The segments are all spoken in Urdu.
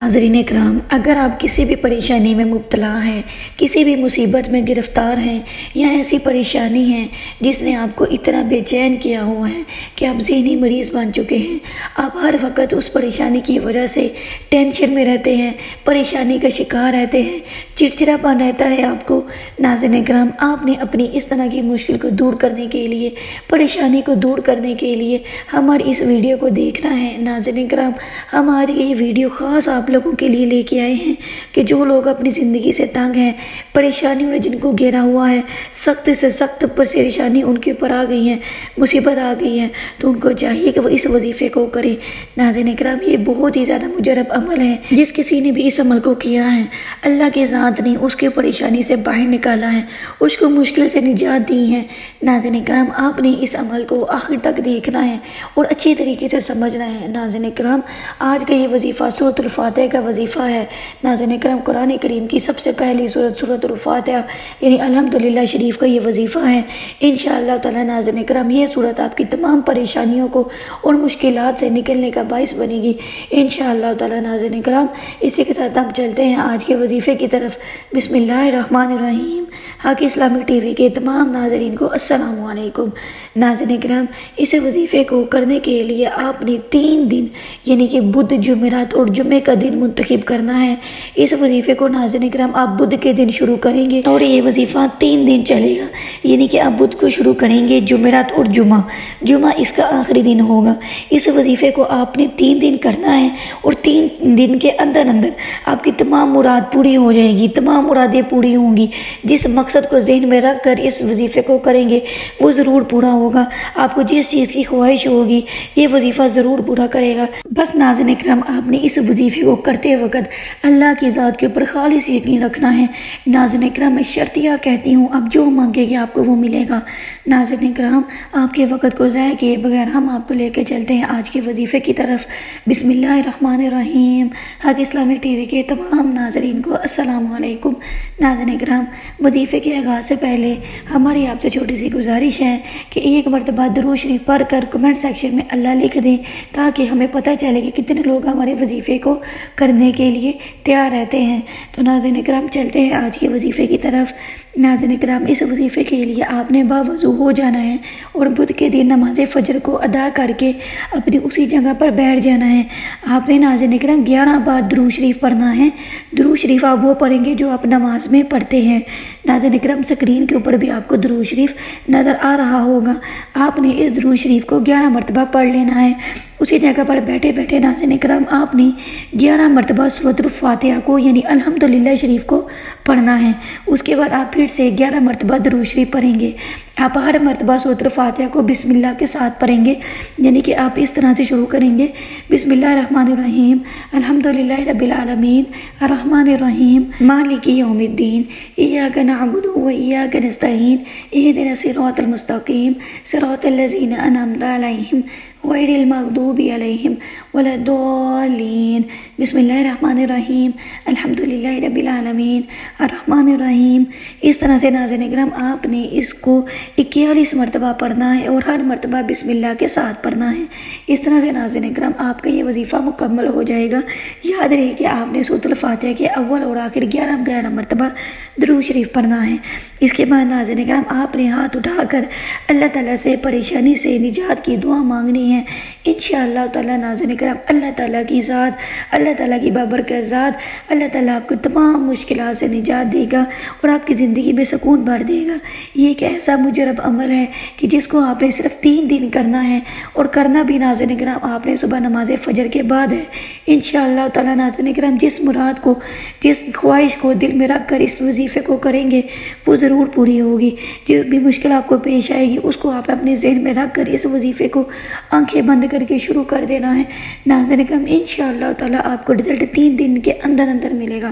ناظرین اکرام، اگر آپ کسی بھی پریشانی میں مبتلا ہیں، کسی بھی مصیبت میں گرفتار ہیں یا ایسی پریشانی ہے جس نے آپ کو اتنا بے چین کیا ہوا ہے کہ آپ ذہنی مریض بن چکے ہیں، آپ ہر وقت اس پریشانی کی وجہ سے ٹینشن میں رہتے ہیں، پریشانی کا شکار رہتے ہیں، چڑچڑا پن رہتا ہے آپ کو، ناظرین اکرام آپ نے اپنی اس طرح کی مشکل کو دور کرنے کے لیے، پریشانی کو دور کرنے کے لیے ہماری اس ویڈیو کو دیکھنا ہے۔ ناظرین اکرام، ہم آج یہ ویڈیو خاص آپ لوگوں کے لیے لے کے آئے ہیں کہ جو لوگ اپنی زندگی سے تنگ ہیں، پریشانیوں نے جن کو گھیرا ہوا ہے، سخت سے سخت پریشانی ان کے اوپر آ گئی ہیں، مصیبت آ گئی ہے، تو ان کو چاہیے کہ وہ اس وظیفے کو کریں۔ ناظرین اکرام، یہ بہت ہی زیادہ مجرب عمل ہے، جس کسی نے بھی اس عمل کو کیا ہے، اللہ کی ذات نے اس کے پریشانی سے باہر نکالا ہے، اس کو مشکل سے نجات دی ہے۔ ناظرین اکرام، آپ نے اس عمل کو آخر تک دیکھنا ہے اور اچھی طریقے سے سمجھنا ہے۔ ناظرین اکرام، آج کا یہ وظیفہ سورۃ الفاتحہ کا وظیفہ ہے۔ ناظرین اکرام، قرآن کریم کی سب سے پہلی سورۃ الفاتحہ یعنی الحمدللہ شریف کا یہ وظیفہ ہے۔ انشاءاللہ تعالی ناظرین اکرام، یہ سورت آپ کی تمام پریشانیوں کو اور مشکلات سے نکلنے کا باعث بنے گی انشاءاللہ تعالی ناظرین اکرام۔ اسی کے ساتھ ہم چلتے ہیں آج کے وظیفے کی طرف۔ بسم اللہ الرحمن الرحیم۔ حق اسلامک ٹی وی کے تمام ناظرین کو السلام علیکم۔ ناظرین اکرام، اس وظیفے کو کرنے کے لیے آپ نے 3 دن یعنی کہ بدھ، جمعرات اور جمعے کا دن منتخب کرنا ہے۔ اس وظیفے کو ناظرین اکرام آپ بدھ کے دن شروع کریں گے اور یہ وظیفہ 3 دن چلے گا، یعنی کہ آپ بدھ کو شروع کریں گے، جمعرات اور جمعہ اس کا آخری دن ہوگا۔ اس وظیفے کو آپ نے 3 دن کرنا ہے اور 3 دن کے اندر آپ کی تمام مراد پوری ہو جائے گی، تمام مرادیں پوری ہوں گی۔ جس مقصد کو ذہن میں رکھ کر اس وظیفے کو کریں گے وہ ضرور پورا ہوگا۔ آپ کو جس چیز کی خواہش ہوگی یہ وظیفہ ضرور پورا کرے گا۔ بس ناظرین اکرام، آپ نے اس وظیفے کو کرتے وقت اللہ کی ذات کے اوپر خالص یقین رکھنا ہے۔ ناظرین اکرام، میں شرطیہ کہتی ہوں، آپ جو مانگیں گے آپ کو وہ ملے گا۔ ناظرین اکرام، آپ کے وقت کو ضائع کیے بغیر ہم آپ کو لے کے چلتے ہیں آج کے وظیفے کی طرف۔ بسم اللہ الرحمن الرحیم۔ حق اسلامک ٹی وی کے تمام ناظرین کو السلام علیکم۔ ناظرین اکرام، وظیفے کے آغاز سے پہلے ہماری آپ سے چھوٹی سی گزارش ہے کہ ایک مرتبہ درود شریف پڑھ کر کمنٹ سیکشن میں اللہ لکھ دیں تاکہ ہمیں پتہ چلے کہ کتنے لوگ ہمارے وظیفے کو کرنے کے لیے تیار رہتے ہیں۔ تو ناظرین اکرام، چلتے ہیں آج کے وظیفے کی طرف۔ ناظرین اکرام، اس وظیفے کے لیے آپ نے باوضو ہو جانا ہے اور بدھ کے دن نماز فجر کو ادا کر کے اپنی اسی جگہ پر بیٹھ جانا ہے۔ آپ نے ناظرین اکرام 11 بار درود شریف پڑھنا ہے۔ درود شریف آپ وہ پڑھیں گے جو آپ نماز میں پڑھتے ہیں۔ ناظرین اکرام، سکرین کے اوپر بھی آپ کو درود شریف نظر آ رہا ہوگا۔ آپ نے اس درود شریف کو 11 مرتبہ پڑھ لینا ہے۔ اسی جگہ پر بیٹھے بیٹھے ناظرین اکرام، آپ نے 11 مرتبہ سورۃ الفاتحہ کو یعنی الحمدللہ شریف کو پڑھنا ہے۔ اس کے بعد آپ پھر سے 11 مرتبہ درود شریف پڑھیں گے۔ آپ ہر مرتبہ سورۃ الفاتحہ کو بسم اللہ کے ساتھ پڑھیں گے، یعنی کہ آپ اس طرح سے شروع کریں گے: بسم اللہ الرحمن الرحیم، الحمدللہ رب العالمین، الرحمن الرحیم، مالک یوم الدین، ایاک نعبد و ایاک نستعین، اہدنا الصراط المستقیم، صراط الذین انعمت علیہم غیر المغضوب علیہم ولا الضالین۔ بسم اللہ الرحمن الرحیم، الحمدللہ رب العالمین، الرحمن الرحیم۔ اس طرح سے ناظرین اکرام، آپ نے اس کو 41 مرتبہ پڑھنا ہے اور ہر مرتبہ بسم اللہ کے ساتھ پڑھنا ہے۔ اس طرح سے ناظرین اکرام، آپ کا یہ وظیفہ مکمل ہو جائے گا۔ یاد رہے کہ آپ نے سورۃ الفاتحہ کے اول اور آخر 11 مرتبہ درود شریف پڑھنا ہے۔ اس کے بعد ناظرین اکرام، آپ نے ہاتھ اٹھا کر اللہ تعالیٰ سے پریشانی سے نجات کی دعا مانگنی ہے۔ انشاءاللہ تعالیٰ ناظرین اکرام، اللہ تعالیٰ کی ذات، اللہ تعالیٰ کی بابرکت ذات، اللہ تعالیٰ آپ کو تمام مشکلات سے نجات دے گا اور آپ کی زندگی میں سکون بھر دے گا۔ یہ ایک ایسا مجرب عمل ہے کہ جس کو آپ نے صرف 3 دن کرنا ہے اور کرنا بھی ناظرین اکرام آپ نے صبح نماز فجر کے بعد ہے۔ انشاءاللہ تعالیٰ ناظرین اکرام، جس مراد کو، جس خواہش کو دل میں رکھ کر اس وظیفے کو کریں گے وہ ضرور پوری ہوگی۔ جو بھی مشکل آپ کو پیش آئے گی اس کو آپ اپنے ذہن میں رکھ کر اس وظیفے کو آنکھیں بند کر کے شروع کر دینا ہے۔ ناظرین اکرام، انشاءاللہ تعالیٰ آپ کو رزلٹ 3 دن کے اندر ملے گا۔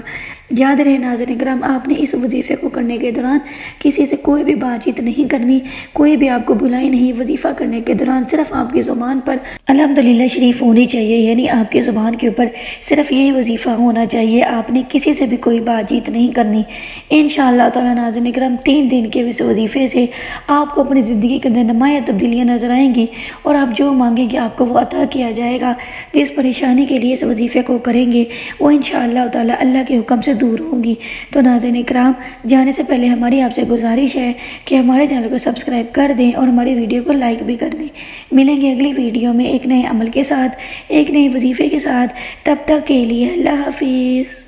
یاد رہے ناظرین اکرام، آپ نے اس وظیفے کو کرنے کے دوران کسی سے کوئی بھی بات چیت نہیں کرنی، کوئی بھی آپ کو بلائی نہیں۔ وظیفہ کرنے کے دوران صرف آپ کی زبان پر الحمدللہ شریف ہونی چاہیے، یعنی آپ کی زبان کے اوپر صرف یہی وظیفہ ہونا چاہیے۔ آپ نے کسی سے بھی کوئی بات چیت نہیں کرنی۔ انشاءاللہ تعالیٰ ناظرین اکرام 3 دن کے اس وظیفے سے آپ کو اپنی زندگی کے اندر نمایاں تبدیلیاں نظر آئیں گی اور آپ جو مانگیں گے آپ کو وہ عطا کیا جائے گا۔ جس پریشانی کے لیے اس وظیفے کو کریں گے وہ انشاءاللہ تعالیٰ اللہ کے حکم سے دور ہوں گی۔ تو ناظرین اکرام جانے سے پہلے ہماری آپ سے گزارش ہے کہ ہمارے چینل کو سبسکرائب کر دیں اور ہماری ویڈیو کو لائک بھی کر دیں۔ ملیں گے اگلی ویڈیو میں ایک نئے عمل کے ساتھ، ایک نئے وظیفے کے ساتھ۔ تب تک کے لیے اللہ حافظ۔